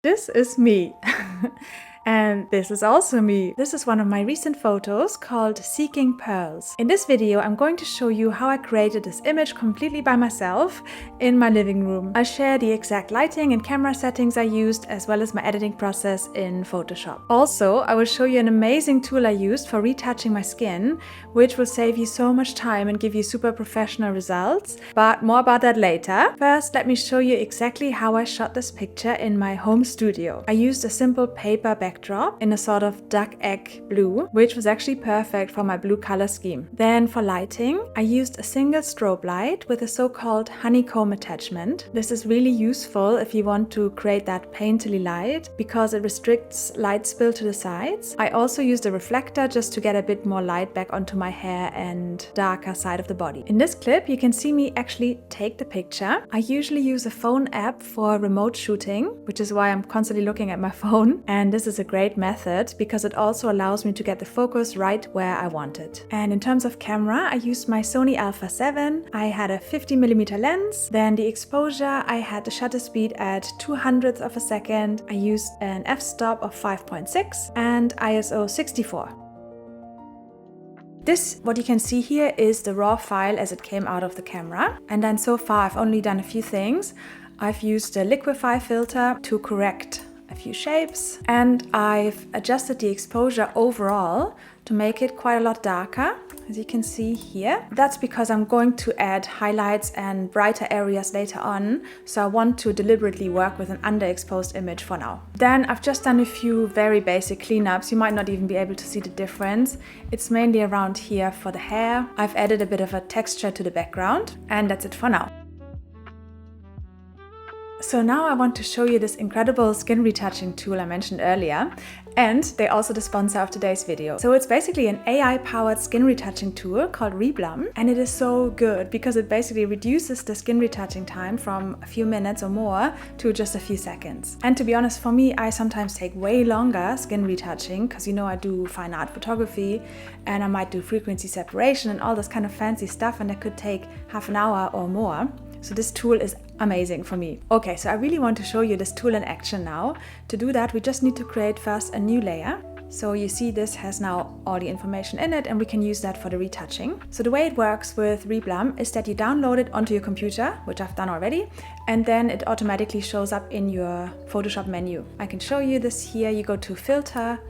This is me. And this is also me. This is one of my recent photos called Seeking Pearls. In this video, I'm going to show you how I created this image completely by myself in my living room. I'll share the exact lighting and camera settings I used, as well as my editing process in Photoshop. Also, I will show you an amazing tool I used for retouching my skin, which will save you so much time and give you super professional results. But more about that later. First, let me show you exactly how I shot this picture in my home studio. I used a simple paper backdrop in a sort of duck egg blue, which was actually perfect for my blue color scheme. Then for lighting, I used a single strobe light with a so-called honeycomb attachment. This is really useful if you want to create that painterly light because it restricts light spill to the sides. I also used a reflector just to get a bit more light back onto my hair and darker side of the body. In this clip, you can see me actually take the picture. I usually use a phone app for remote shooting, which is why I'm constantly looking at my phone. And this is a great method because it also allows me to get the focus right where I want it. And in terms of camera, I used my Sony Alpha 7. I had a 50mm lens. Then the exposure, I had the shutter speed at 200ths of a second. I used an f-stop of 5.6 and ISO 64. This, what you can see here, is the raw file as it came out of the camera. And then so far I've only done a few things. I've used a liquify filter to correct a few shapes, and I've adjusted the exposure overall to make it quite a lot darker, as you can see here. That's because I'm going to add highlights and brighter areas later on, so I want to deliberately work with an underexposed image for now. Then I've just done a few very basic cleanups. You might not even be able to see the difference. It's mainly around here for the hair. I've added a bit of a texture to the background, and that's it for now. So now I want to show you this incredible skin retouching tool I mentioned earlier, and they're also the sponsor of today's video. So it's basically an AI-powered skin retouching tool called Reblum, and it is so good because it basically reduces the skin retouching time from a few minutes or more to just a few seconds. And to be honest, for me, I sometimes take way longer skin retouching because, you know, I do fine art photography and I might do frequency separation and all this kind of fancy stuff, and that could take half an hour or more. So this tool is amazing for me. Okay, so I really want to show you this tool in action now. To do that, we just need to create first a new layer. So you see this has now all the information in it, and we can use that for the retouching. So the way it works with Reblum is that you download it onto your computer, which I've done already, and then it automatically shows up in your Photoshop menu. I can show you this here. You go to Filter,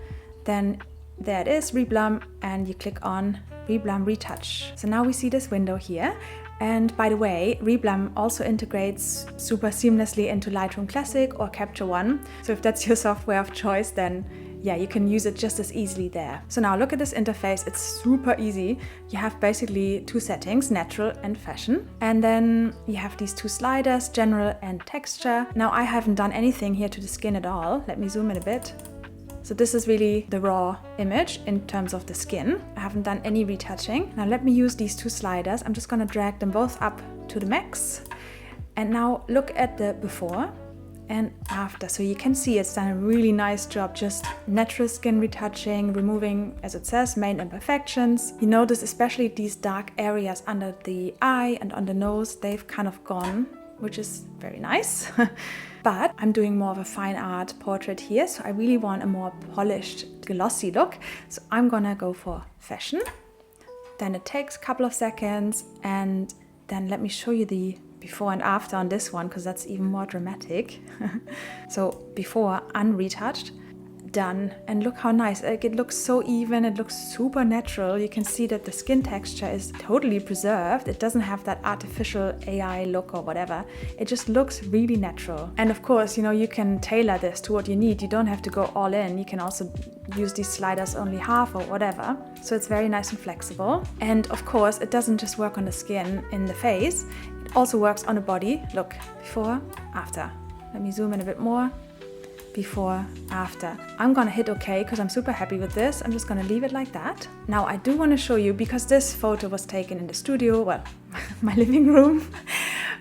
then there it is, Reblum, and you click on Reblum Retouch. So now we see this window here. And by the way, Reblum also integrates super seamlessly into Lightroom Classic or Capture One. So if that's your software of choice, then yeah, you can use it just as easily there. So now look at this interface. It's super easy. You have basically two settings, natural and fashion. And then you have these two sliders, general and texture. Now I haven't done anything here to the skin at all. Let me zoom in a bit. So this is really the raw image in terms of the skin. I haven't done any retouching. Now let me use these two sliders. I'm just going to drag them both up to the max. And now look at the before and after. So you can see it's done a really nice job, just natural skin retouching, removing, as it says, main imperfections. You notice especially these dark areas under the eye and on the nose, they've kind of gone, which is very nice. But I'm doing more of a fine art portrait here, so I really want a more polished, glossy look. So I'm gonna go for fashion. Then it takes a couple of seconds, and then let me show you the before and after on this one, because that's even more dramatic. So before, unretouched, done, and look how nice. Like, it looks so even, it looks super natural. You can see that the skin texture is totally preserved. It doesn't have that artificial AI look or whatever. It just looks really natural. And of course, you know, you can tailor this to what you need. You don't have to go all in. You can also use these sliders only half or whatever. So it's very nice and flexible. And of course, it doesn't just work on the skin in the face. It also works on the body. Look, before, after. Let me zoom in a bit more. Before, after. I'm gonna hit OK because I'm super happy with this. I'm just gonna leave it like that. Now I do want to show you, because this photo was taken in the studio, well, my living room,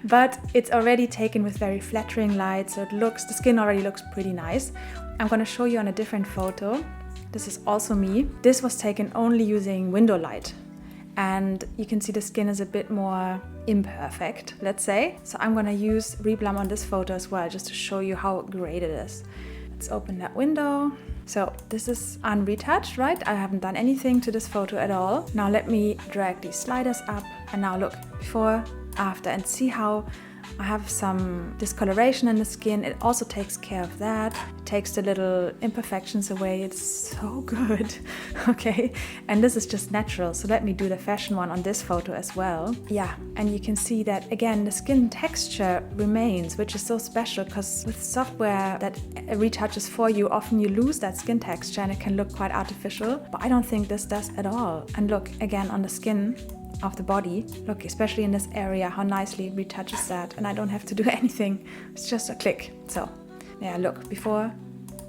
but it's already taken with very flattering light, so the skin already looks pretty nice. I'm gonna show you on a different photo. This is also me. This was taken only using window light. and you can see the skin is a bit more imperfect, let's say. So I'm gonna use Reblum on this photo as well, just to show you how great it is. Let's open that window. So this is unretouched, right? I haven't done anything to this photo at all. Now let me drag these sliders up, and now look, before, after, and see how I have some discoloration in the skin. It also takes care of that. It takes the little imperfections away. It's so good. Okay, and this is just natural. So let me do the fashion one on this photo as well. Yeah, and you can see that again, the skin texture remains, which is so special, because with software that retouches for you, often you lose that skin texture and it can look quite artificial. But I don't think this does at all. And look, again, on the skin of the body, look, especially in this area, how nicely it retouches that, and I don't have to do anything. It's just a click. So yeah, look, before,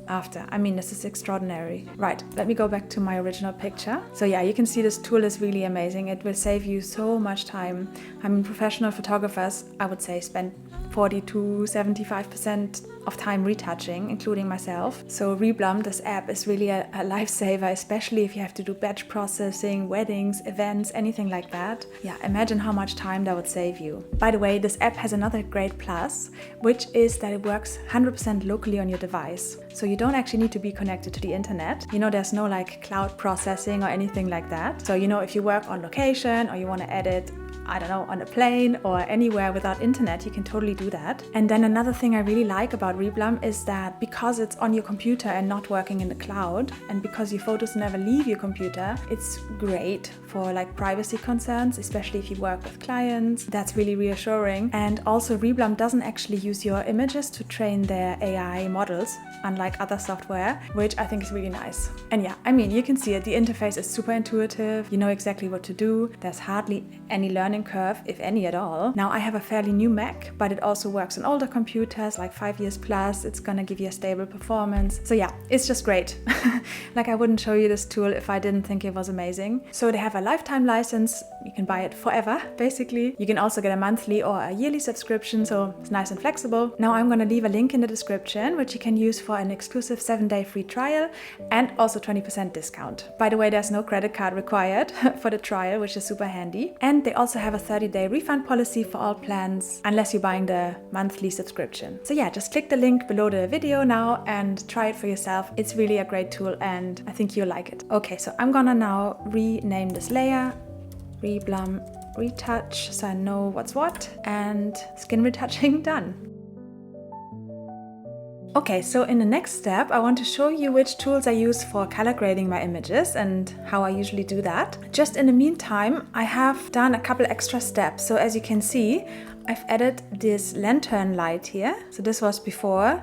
after. I mean, this is extraordinary. Right, let me go back to my original picture. So yeah, you can see this tool is really amazing. It will save you so much time. I mean, professional photographers, I would say, spend 40 to 75% of time retouching, including myself. So Reblum, this app, is really a lifesaver, especially if you have to do batch processing, weddings, events, anything like that. Yeah, imagine how much time that would save you. By the way, this app has another great plus, which is that it works 100% locally on your device. So you don't actually need to be connected to the internet. You know, there's no like cloud processing or anything like that. So, you know, if you work on location or you want to edit, I don't know, on a plane or anywhere without internet, you can totally do that. And then another thing I really like about Reblum is that because it's on your computer and not working in the cloud, and because your photos never leave your computer, it's great for like privacy concerns, especially if you work with clients. That's really reassuring. And also Reblum doesn't actually use your images to train their AI models, unlike other software, which I think is really nice. And yeah, I mean, you can see it. The interface is super intuitive. You know exactly what to do. There's hardly any learning curve, if any at all. Now I have a fairly new Mac, but it also works on older computers, like 5 years plus. It's gonna give you a stable performance. So yeah, it's just great. Like, I wouldn't show you this tool if I didn't think it was amazing. So they have a lifetime license. You can buy it forever, basically. You can also get a monthly or a yearly subscription, so it's nice and flexible. Now I'm gonna leave a link in the description, which you can use for an exclusive 7-day free trial and also 20% discount. By the way, there's no credit card required for the trial, which is super handy. And they also have a 30-day refund policy for all plans, unless you're buying the monthly subscription. So yeah, just click the link below the video now and try it for yourself. It's really a great tool and I think you'll like it. Okay, so I'm gonna now rename this layer Reblum Retouch, so I know what's what, and skin retouching done. Okay, so in the next step, I want to show you which tools I use for color grading my images and how I usually do that. Just in the meantime, I have done a couple extra steps. So as you can see, I've added this lantern light here. So this was before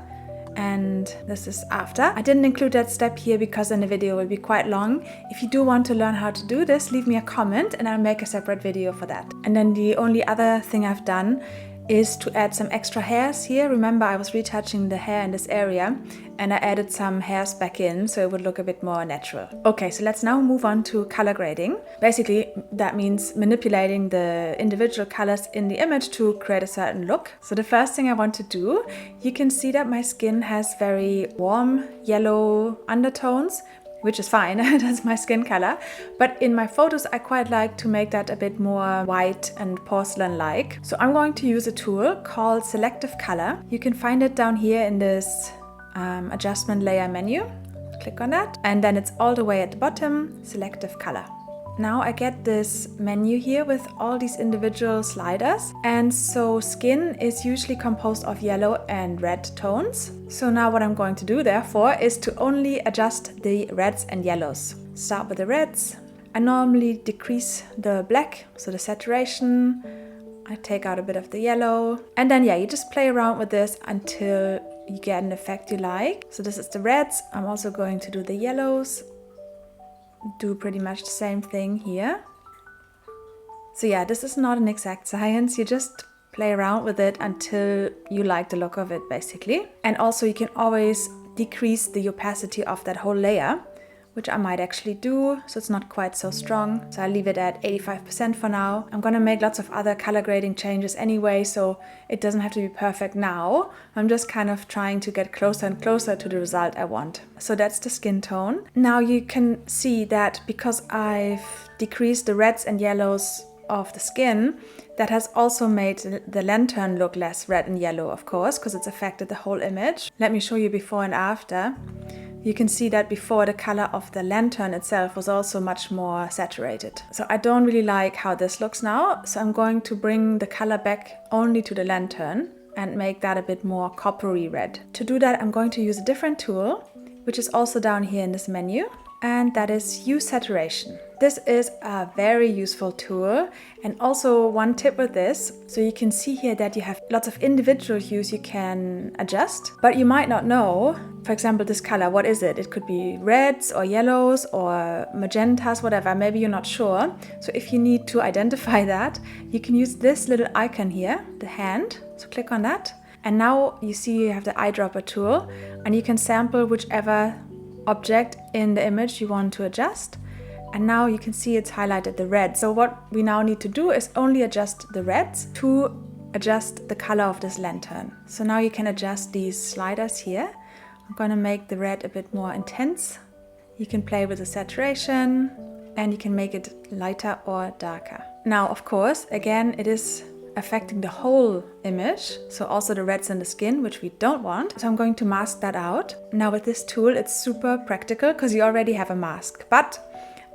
and this is after. I didn't include that step here because then the video will be quite long. If you do want to learn how to do this, leave me a comment and I'll make a separate video for that. And then the only other thing I've done is to add some extra hairs here. Remember, I was retouching the hair in this area and I added some hairs back in so it would look a bit more natural. Okay, so let's now move on to color grading. Basically, that means manipulating the individual colors in the image to create a certain look. So the first thing I want to do, you can see that my skin has very warm yellow undertones, which is fine, that's my skin color. But in my photos, I quite like to make that a bit more white and porcelain-like. So I'm going to use a tool called Selective Color. You can find it down here in this adjustment layer menu. Click on that. And then it's all the way at the bottom, Selective Color. Now I get this menu here with all these individual sliders. And so skin is usually composed of yellow and red tones. So now what I'm going to do therefore is to only adjust the reds and yellows. Start with the reds. I normally decrease the black, so the saturation. I take out a bit of the yellow. And then yeah, you just play around with this until you get an effect you like. So this is the reds. I'm also going to do the yellows. Do pretty much the same thing here. So yeah, this is not an exact science. You just play around with it until you like the look of it, basically. And also you can always decrease the opacity of that whole layer which I might actually do, so it's not quite so strong. So I'll leave it at 85% for now. I'm gonna make lots of other color grading changes anyway, so it doesn't have to be perfect now. I'm just kind of trying to get closer and closer to the result I want. So that's the skin tone. Now you can see that because I've decreased the reds and yellows of the skin, that has also made the lantern look less red and yellow, of course, because it's affected the whole image. Let me show you before and after. You can see that before the color of the lantern itself was also much more saturated. So I don't really like how this looks now, so I'm going to bring the color back only to the lantern and make that a bit more coppery red. To do that, I'm going to use a different tool, which is also down here in this menu, and that is Hue Saturation. This is a very useful tool, and also one tip with this, so you can see here that you have lots of individual hues you can adjust, but you might not know, for example, this color, what is it? It could be reds or yellows or magentas, whatever, maybe you're not sure. So if you need to identify that, you can use this little icon here, the hand, so click on that, and now you see you have the eyedropper tool, and you can sample whichever object in the image you want to adjust. And now you can see it's highlighted the red. So what we now need to do is only adjust the reds to adjust the color of this lantern. So now you can adjust these sliders here. I'm gonna make the red a bit more intense. You can play with the saturation and you can make it lighter or darker. Now, of course, again, it is affecting the whole image, so also the reds in the skin, which we don't want. So I'm going to mask that out. Now with this tool, it's super practical because you already have a mask, but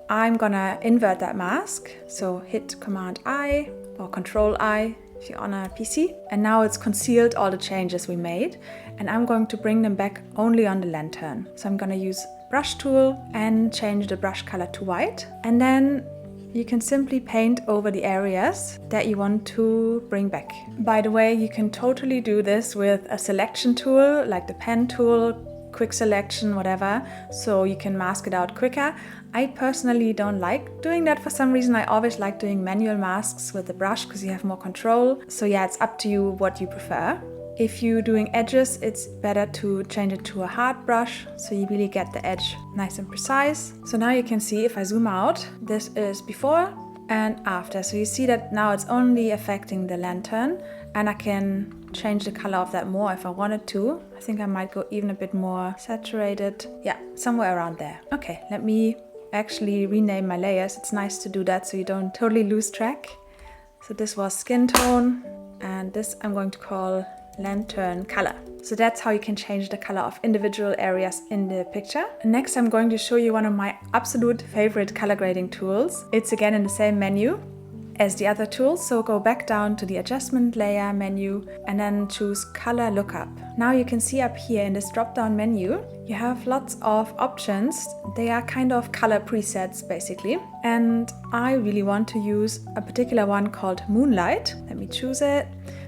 I'm gonna invert that mask. So hit Command I or Control I if you're on a PC. And now it's concealed all the changes we made, and I'm going to bring them back only on the lantern. So I'm gonna use brush tool and change the brush color to white, and then you can simply paint over the areas that you want to bring back. By the way, you can totally do this with a selection tool like the pen tool, quick selection, whatever, so you can mask it out quicker. I personally don't like doing that for some reason. I always like doing manual masks with the brush because you have more control. So yeah, it's up to you what you prefer. If you're doing edges, it's better to change it to a hard brush so you really get the edge nice and precise. So now you can see if I zoom out, this is before and after. So you see that now it's only affecting the lantern, and I can change the color of that more if I wanted to. I think I might go even a bit more saturated. Yeah, somewhere around there. Okay, let me actually rename my layers. It's nice to do that so you don't totally lose track. So this was skin tone, and this I'm going to call lantern color. So that's how you can change the color of individual areas in the picture. Next, I'm going to show you one of my absolute favorite color grading tools. It's again in the same menu as the other tools. So go back down to the adjustment layer menu and then choose color lookup. Now you can see up here in this drop down menu, you have lots of options. They are kind of color presets basically. And I really want to use a particular one called Moonlight. Let me choose it.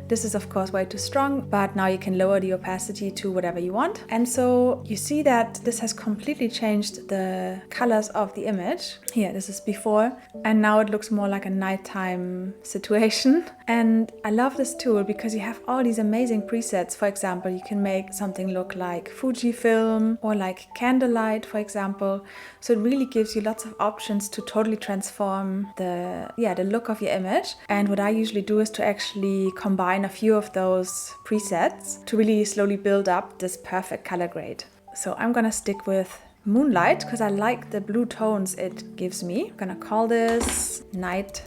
This is of course way too strong, but now you can lower the opacity to whatever you want. And so you see that this has completely changed the colors of the image. Here, this is before, and now it looks more like a nighttime situation. And I love this tool because you have all these amazing presets. For example, you can make something look like Fujifilm or like candlelight, for example. So it really gives you lots of options to totally transform the look of your image. And what I usually do is to actually combine a few of those presets to really slowly build up this perfect color grade. So I'm gonna stick with Moonlight because I like the blue tones it gives me. I'm gonna call this Night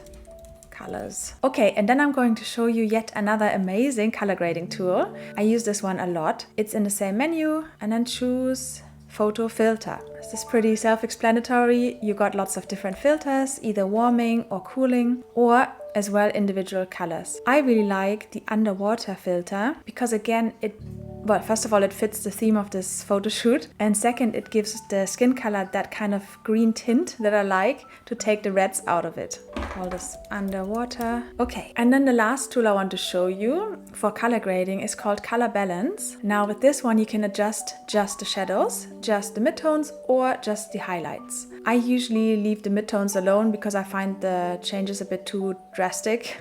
Colors. Okay, and then I'm going to show you yet another amazing color grading tool. I use this one a lot. It's in the same menu, and then choose Photo Filter. This is pretty self-explanatory. You got lots of different filters, either warming or cooling, or as well individual colors. I really like the underwater filter because again, first of all, it fits the theme of this photo shoot, and second, it gives the skin color that kind of green tint that I like to take the reds out of it. Call this underwater. Okay, and then the last tool I want to show you for color grading is called Color Balance. Now with this one, you can adjust just the shadows, just the midtones, or just the highlights. I usually leave the midtones alone because I find the changes a bit too drastic,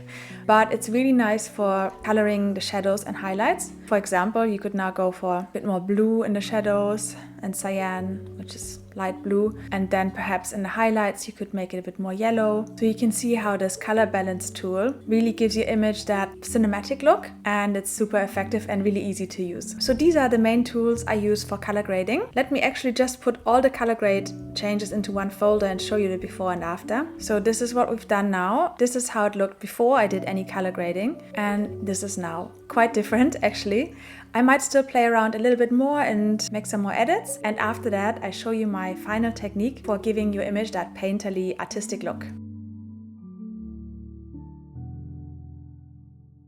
but it's really nice for coloring the shadows and highlights. For example, you could now go for a bit more blue in the shadows and cyan, which is light blue. And then perhaps in the highlights, you could make it a bit more yellow. So you can see how this color balance tool really gives your image that cinematic look, and it's super effective and really easy to use. So these are the main tools I use for color grading. Let me actually just put all the color grade changes into one folder and show you the before and after. So this is what we've done now. This is how it looked before I did any color grading, and this is now quite different actually. I might still play around a little bit more and make some more edits, and after that I show you my final technique for giving your image that painterly artistic look.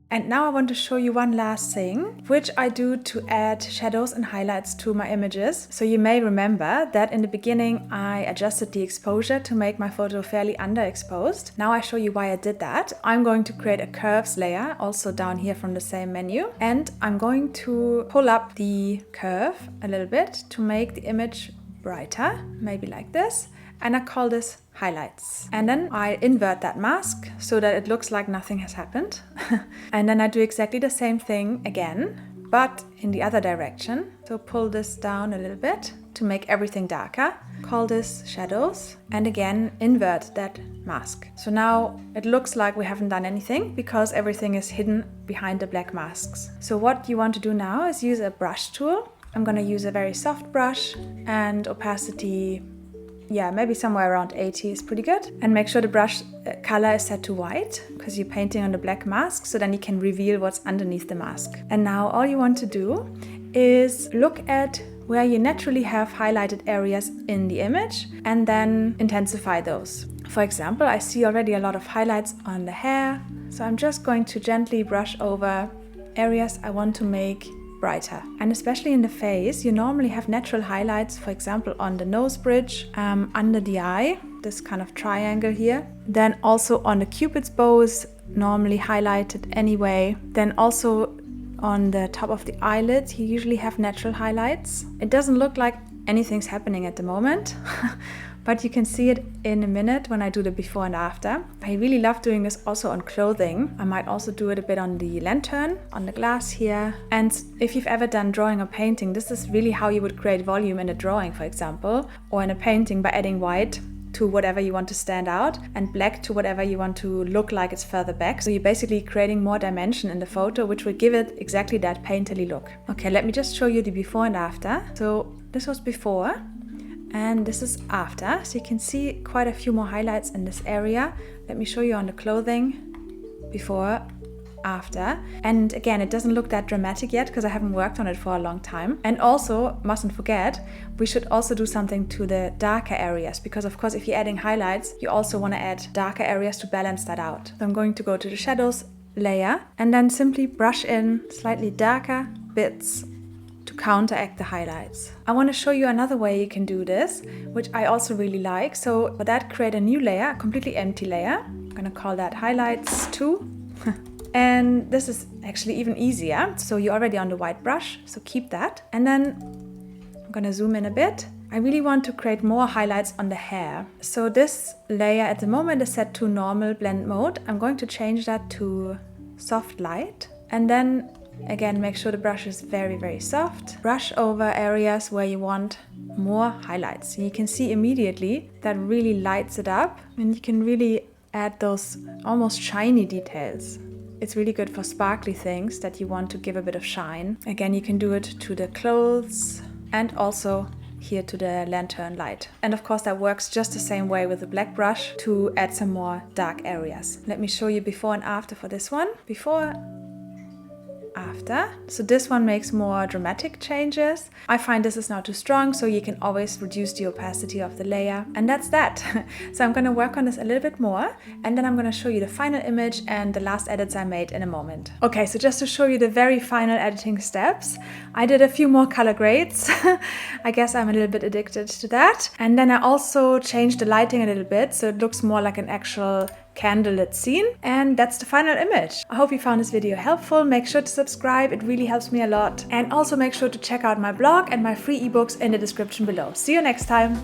And now I want to show you one last thing, which I do to add shadows and highlights to my images. So you may remember that in the beginning I adjusted the exposure to make my photo fairly underexposed. Now I show you why I did that. I'm going to create a curves layer, also down here from the same menu. And I'm going to pull up the curve a little bit to make the image brighter, maybe like this. And I call this highlights. And then I invert that mask so that it looks like nothing has happened. And then I do exactly the same thing again, but in the other direction. So pull this down a little bit to make everything darker. Call this shadows. And again, invert that mask. So now it looks like we haven't done anything because everything is hidden behind the black masks. So what you want to do now is use a brush tool. I'm going to use a very soft brush, and opacity, yeah, maybe somewhere around 80 is pretty good. And make sure the brush color is set to white because you're painting on the black mask, so then you can reveal what's underneath the mask. And now all you want to do is look at where you naturally have highlighted areas in the image and then intensify those. For example, I see already a lot of highlights on the hair, so I'm just going to gently brush over areas I want to make brighter. And especially in the face, you normally have natural highlights, for example on the nose bridge, under the eye, this kind of triangle here. Then also on the cupid's bow is normally highlighted anyway. Then also on the top of the eyelids, you usually have natural highlights. It doesn't look like anything's happening at the moment. But you can see it in a minute when I do the before and after. I really love doing this also on clothing. I might also do it a bit on the lantern, on the glass here. And if you've ever done drawing or painting, this is really how you would create volume in a drawing, for example, or in a painting by adding white to whatever you want to stand out and black to whatever you want to look like it's further back. So you're basically creating more dimension in the photo, which will give it exactly that painterly look. Okay, let me just show you the before and after. So this was before. And this is after, so you can see quite a few more highlights in this area. Let me show you on the clothing, before, after. And again, it doesn't look that dramatic yet because I haven't worked on it for a long time. And also, mustn't forget, we should also do something to the darker areas, because of course if you're adding highlights, you also want to add darker areas to balance that out. So I'm going to go to the shadows layer and then simply brush in slightly darker bits to counteract the highlights. I want to show you another way you can do this, which I also really like. So for that, create a new layer, a completely empty layer. I'm going to call that highlights 2. And this is actually even easier. So you're already on the white brush, so keep that. And then I'm going to zoom in a bit. I really want to create more highlights on the hair. So this layer at the moment is set to normal blend mode. I'm going to change that to soft light. And then again, make sure the brush is very, very soft. Brush over areas where you want more highlights. You can see immediately that really lights it up, and you can really add those almost shiny details. It's really good for sparkly things that you want to give a bit of shine. Again, you can do it to the clothes and also here to the lantern light. And of course that works just the same way with the black brush to add some more dark areas. Let me show you before and after for this one. Before, after. So this one makes more dramatic changes. I find this is not too strong, so you can always reduce the opacity of the layer. And that's that. So I'm going to work on this a little bit more, and then I'm going to show you the final image and the last edits I made in a moment. Okay, so just to show you the very final editing steps, I did a few more color grades. I guess I'm a little bit addicted to that. And then I also changed the lighting a little bit, so it looks more like an actual candlelit scene. And that's the final image. I hope you found this video helpful. Make sure to subscribe, it really helps me a lot. And also make sure to check out my blog and my free ebooks in the description below. See you next time.